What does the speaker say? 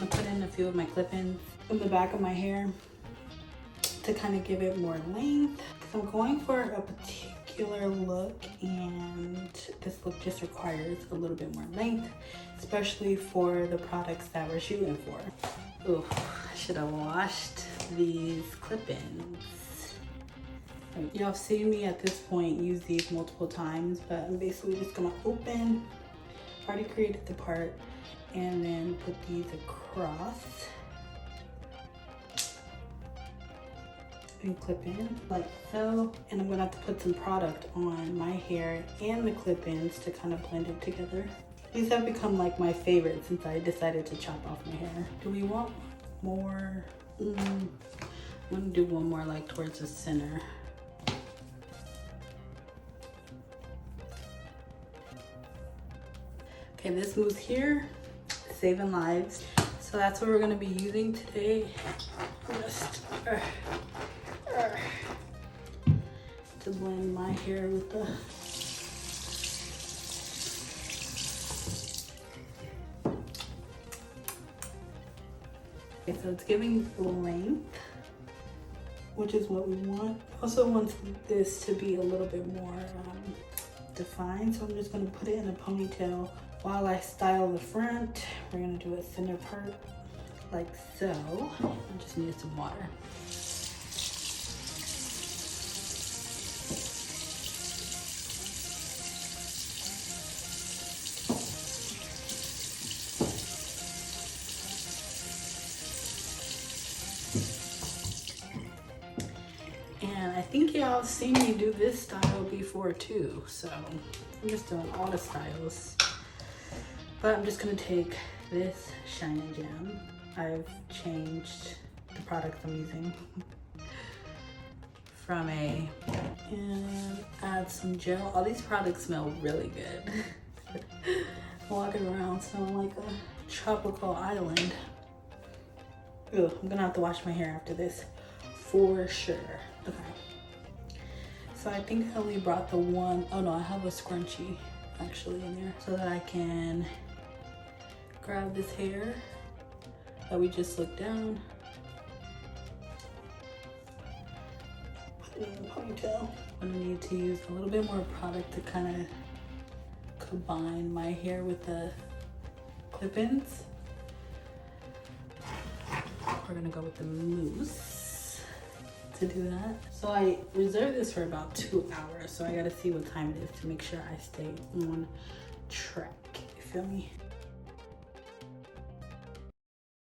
gonna put in a few of my clip-ins in the back of my hair to kind of give it more length. I'm going for a particular look, and this look just requires a little bit more length, especially for the products that we're shooting for. Ooh, I should have washed these clip-ins. Y'all have seen me at this point use these multiple times, but I'm basically just gonna open, already created the part, and then put these across and clip in like so. And I'm gonna have to put some product on my hair and the clip-ins to kind of blend it together. These have become like my favorite since I decided to chop off my hair. Do we want more? I'm gonna do one more like towards the center. Okay, this mousse here, saving lives. So that's what we're gonna be using today. Just to blend my hair with the okay, so it's giving length, which is what we want. Also want this to be a little bit more defined, so I'm just gonna put it in a ponytail while I style the front. We're gonna do a center part like so. I just need some water. And I think y'all seen me do this style before too, so I'm just doing all the styles. But I'm just gonna take this Shine and Jam. I've changed the product I'm using from and add some gel. All these products smell really good. Walking around smelling like a tropical island. Ugh, I'm gonna have to wash my hair after this for sure. Okay. So I think I only brought the one, oh no, I have a scrunchie actually in there so that I can grab this hair that we just looked down, put it in a ponytail. I'm gonna need to use a little bit more product to kind of combine my hair with the clip-ins. We're gonna go with the mousse to do that. So I reserved this for about 2 hours, so I gotta see what time it is to make sure I stay on track. You feel me?